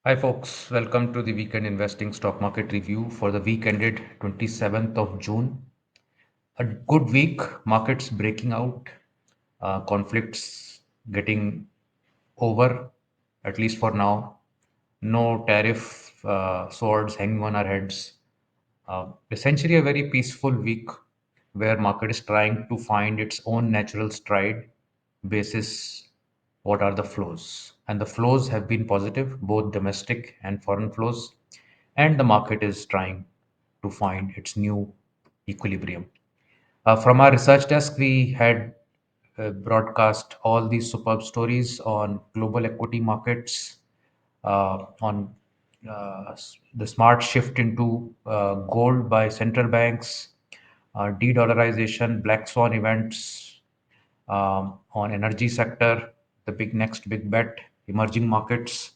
Hi, folks. Welcome to the Weekend Investing Stock Market Review for the week ended 27th of June. A good week, markets breaking out, conflicts getting over, at least for now. No tariff swords hanging on our heads. Essentially, a very peaceful week where market is trying to find its own natural stride basis what are the flows. And the flows have been positive, both domestic and foreign flows, and the market is trying to find its new equilibrium. From our research desk, we had broadcast all these superb stories on global equity markets, on the smart shift into gold by central banks, de-dollarization, black swan events, on energy sector, the big next big bet, emerging markets,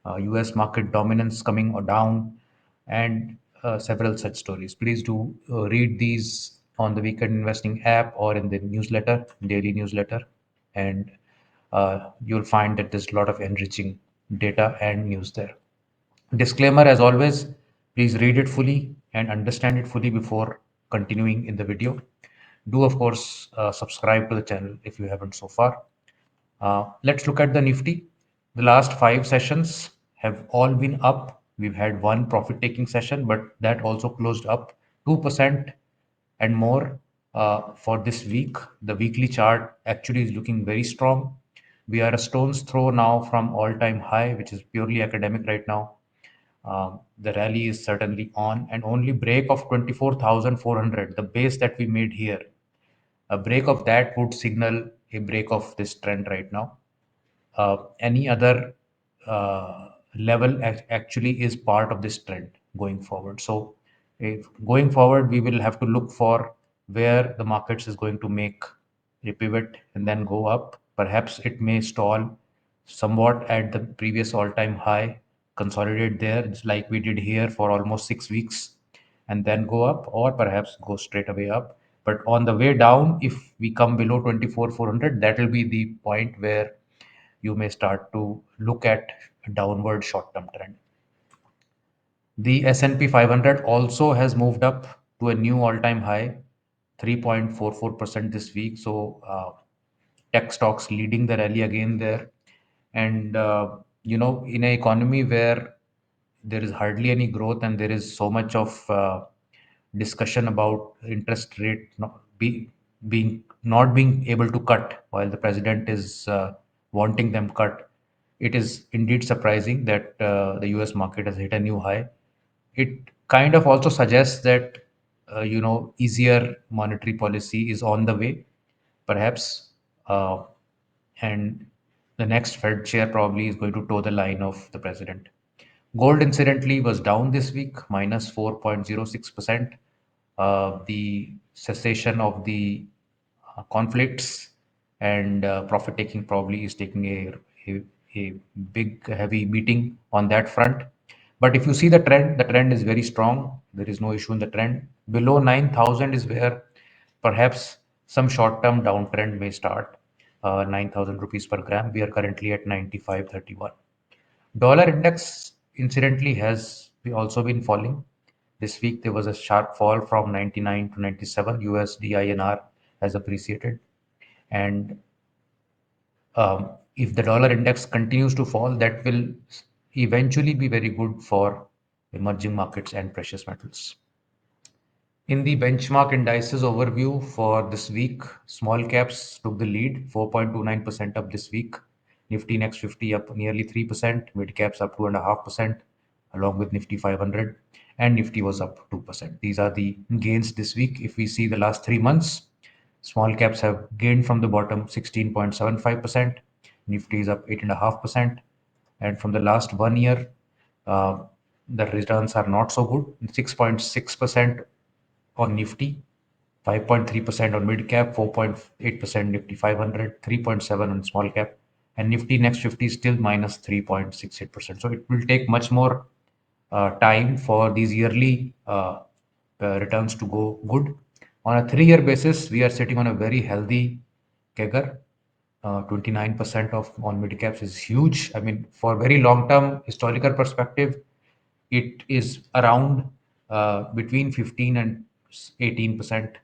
US market dominance coming down, and several such stories. Please do read these on the Weekend Investing app or in the newsletter, daily newsletter, and you'll find that there's a lot of enriching data and news there. Disclaimer as always, please read it fully and understand it fully before continuing in the video. Do, of course, subscribe to the channel if you haven't so far. Let's look at the Nifty. The last five sessions have all been up. We've had one profit taking session, but that also closed up 2% and more for this week. The weekly chart actually is looking very strong. We are a stone's throw now from all time high, which is purely academic right now. The rally is certainly on, and only break of 24,400, the base that we made here, a break of that would signal a break of this trend right now. Any other level actually is part of this trend going forward. So, if going forward, we will have to look for where the markets is going to make a pivot and then go up. Perhaps it may stall somewhat at the previous all-time high, consolidate there, just like we did here for almost 6 weeks, and then go up, or perhaps go straight away up. But on the way down, if we come below 24,400, that will be the point where you may start to look at a downward short-term trend. The S&P 500 also has moved up to a new all-time high, 3.44% this week. So tech stocks leading the rally again there. And in an economy where there is hardly any growth and there is so much of discussion about interest rate not being able to cut while the president is wanting them cut, it is indeed surprising that the US market has hit a new high. It kind of also suggests that easier monetary policy is on the way, perhaps, uh, and the next Fed chair probably is going to toe the line of the president. Gold, incidentally, was down this week, minus 4.06%. The cessation of the conflicts and profit taking probably is taking a, a big, heavy beating on that front. But if you see the trend is very strong. There is no issue in the trend. Below 9,000 is where perhaps some short-term downtrend may start. 9,000 rupees per gram. We are currently at 95.31. Dollar index, incidentally, has also been falling. This week there was a sharp fall from 99 to 97. USD INR has appreciated, and if the dollar index continues to fall, that will eventually be very good for emerging markets and precious metals. In the benchmark indices overview for this week, small caps took the lead, 4.29% up this week. Nifty Next 50 up nearly 3%, mid caps up 2.5%, along with Nifty 500, and Nifty was up 2%. These are the gains this week. If we see the last 3 months, small caps have gained from the bottom 16.75%, Nifty is up 8.5%, and from the last 1 year, uh, the returns are not so good, 6.6% on Nifty, 5.3% on mid cap, 4.8% Nifty 500, 3.7 on small cap, and Nifty Next 50 is still minus 3.68%. So it will take much more time for these yearly returns to go good. On a 3 year basis, we are sitting on a very healthy CAGR. 29% of on mid caps is huge. I mean, for very long term historical perspective, it is around between 15 and 18%.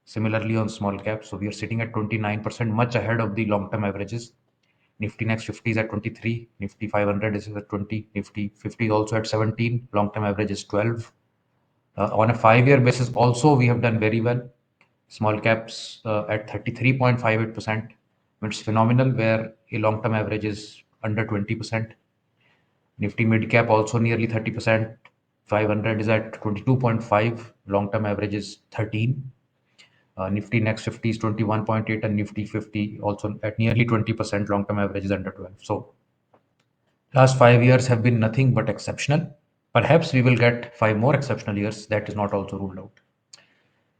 Similarly, on small caps, so we are sitting at 29%, much ahead of the long term averages. Nifty Next 50 is at 23, Nifty 500 is at 20, Nifty 50 is also at 17, long term average is 12. On a 5 year basis, also we have done very well. Small caps at 33.58%. It's phenomenal, where a long term average is under 20%. Nifty mid cap also nearly 30%. 500 is at 22.5. Long term average is 13. Nifty Next 50 is 21.8, and Nifty 50 also at nearly 20%. Long term average is under 12. So last 5 years have been nothing but exceptional. Perhaps we will get 5 more exceptional years. That is not also ruled out.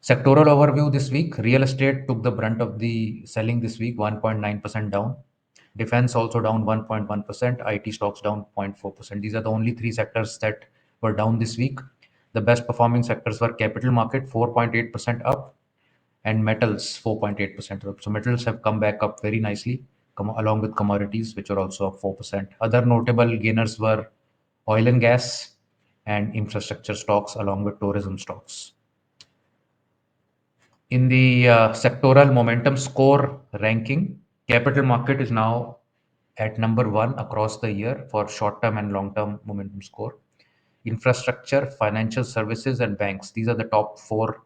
Sectoral overview this week: real estate took the brunt of the selling this week, 1.9% down. Defense also down 1.1%. IT stocks down 0.4%. These are the only three sectors that were down this week. The best performing sectors were capital market, 4.8% up, and metals, 4.8% up. So metals have come back up very nicely, along with commodities, which are also up 4%. Other notable gainers were oil and gas and infrastructure stocks, along with tourism stocks. In the sectoral momentum score ranking, capital market is now at number one across the year for short term and long term momentum score. Infrastructure, financial services, and banks, these are the top four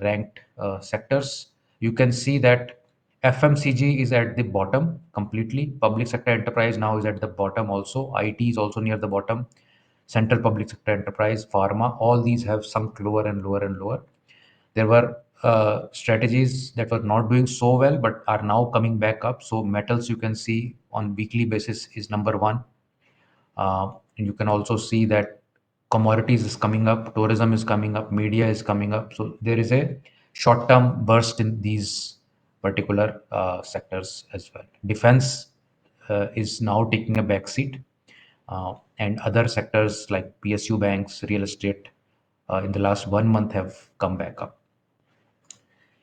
ranked sectors. You can see that FMCG is at the bottom completely. Public sector enterprise now is at the bottom also. IT is also near the bottom. Central public sector enterprise, pharma, all these have sunk lower and lower and lower. There were strategies that were not doing so well but are now coming back up. So metals, you can see on weekly basis, is number one. And you can also see that commodities is coming up, tourism is coming up, media is coming up. So there is a short term burst in these particular sectors as well. Defense is now taking a back seat, and other sectors like PSU banks, real estate, in the last 1 month have come back up.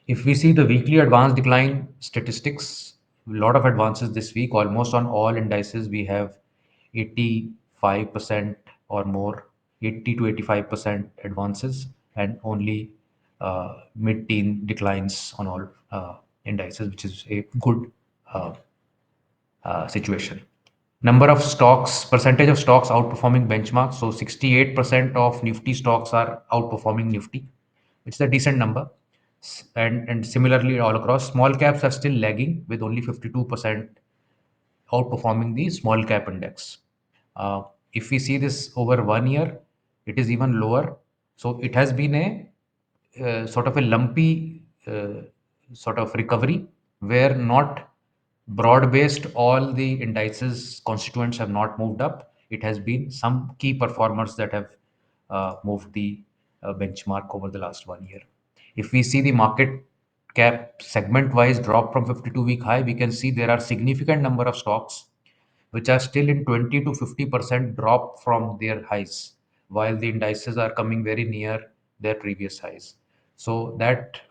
If we see the weekly advance decline statistics, a lot of advances this week. Almost on all indices, we have 85% or more, 80 to 85% advances, and only mid-teen declines on all indices, which is a good uh, situation. Number of stocks, percentage of stocks outperforming benchmarks. So 68% of Nifty stocks are outperforming Nifty, which is a decent number. And similarly, all across, small caps are still lagging with only 52% outperforming the small cap index. If we see this over 1 year, it is even lower. So it has been a sort of a lumpy sort of recovery, where not broad based all the indices constituents have not moved up. It has been some key performers that have moved the benchmark over the last 1 year. If we see the market cap segment wise drop from 52-week high, we can see there are significant number of stocks which are still in 20 to 50% drop from their highs, while the indices are coming very near their previous highs. So that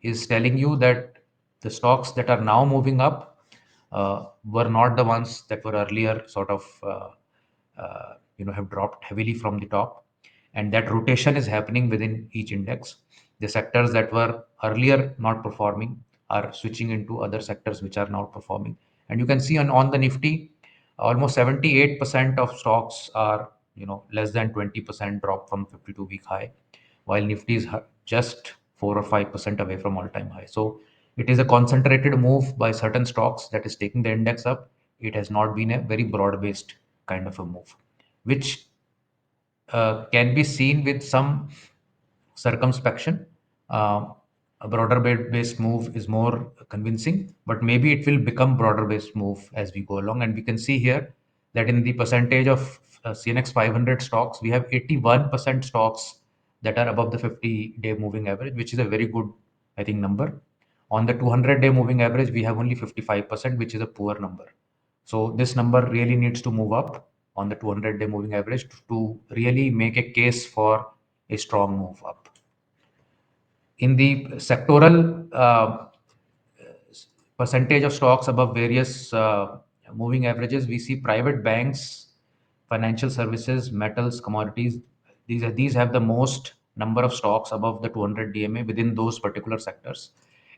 is telling you that the stocks that are now moving up were not the ones that were earlier sort of have dropped heavily from the top, and that rotation is happening within each index. The sectors that were earlier not performing are switching into other sectors which are now performing. And you can see on the Nifty, almost 78% of stocks are less than 20% drop from 52-week high, while Nifty is just 4 or 5% away from all-time high. So it is a concentrated move by certain stocks that is taking the index up. It has not been a very broad-based kind of a move, which can be seen with some circumspection. A broader based move is more convincing, but maybe it will become broader based move as we go along. And we can see here that in the percentage of CNX 500 stocks, we have 81% stocks that are above the 50-day moving average, which is a very good, I think, number. On the 200-day moving average, we have only 55%, which is a poor number. So this number really needs to move up on the 200-day moving average to really make a case for a strong move up. In the sectoral percentage of stocks above various moving averages, we see private banks, financial services, metals, commodities. These have the most number of stocks above the 200 DMA within those particular sectors.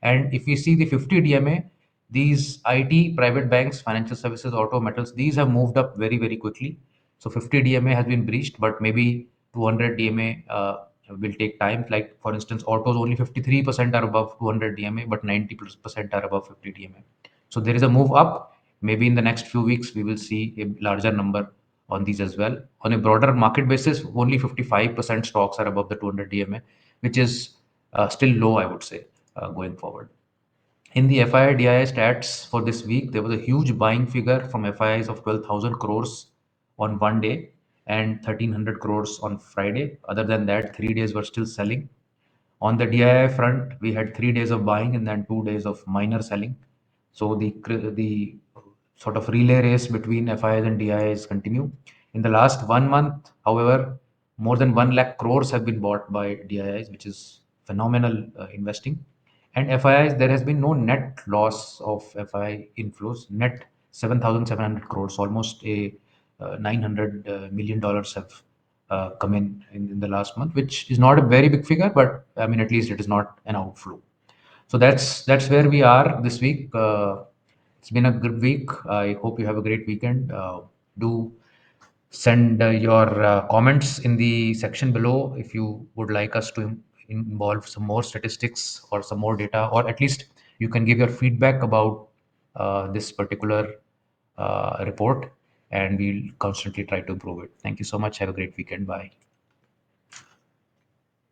And if we see the 50 DMA, these IT, private banks, financial services, auto, metals, these have moved up very, very quickly. So 50 DMA has been breached, but maybe 200 DMA will take time. Like for instance, autos only 53% are above 200 DMA, but 90% are above 50 DMA. So there is a move up. Maybe in the next few weeks, we will see a larger number on these as well. On a broader market basis, only 55% stocks are above the 200 DMA, which is still low, I would say, going forward. In the FII DII stats for this week, there was a huge buying figure from FIIs of 12,000 crores on one day and 1,300 crores on Friday. Other than that, 3 days were still selling. On the DII front, we had 3 days of buying and then 2 days of minor selling. So the sort of relay race between FIIs and DIIs continue. In the last 1 month, however, more than 1 lakh crores have been bought by DIIs, which is phenomenal investing. And FIIs, there has been no net loss of FII inflows. Net 7,700 crores, almost a $900 million dollars have come in the last month, which is not a very big figure, but I mean, at least it is not an outflow. So that's where we are this week. It's been a good week. I hope you have a great weekend. Do send your comments in the section below if you would like us to involve some more statistics or some more data, or at least you can give your feedback about this particular report, and we'll constantly try to improve it. Thank you so much. Have a great weekend. Bye.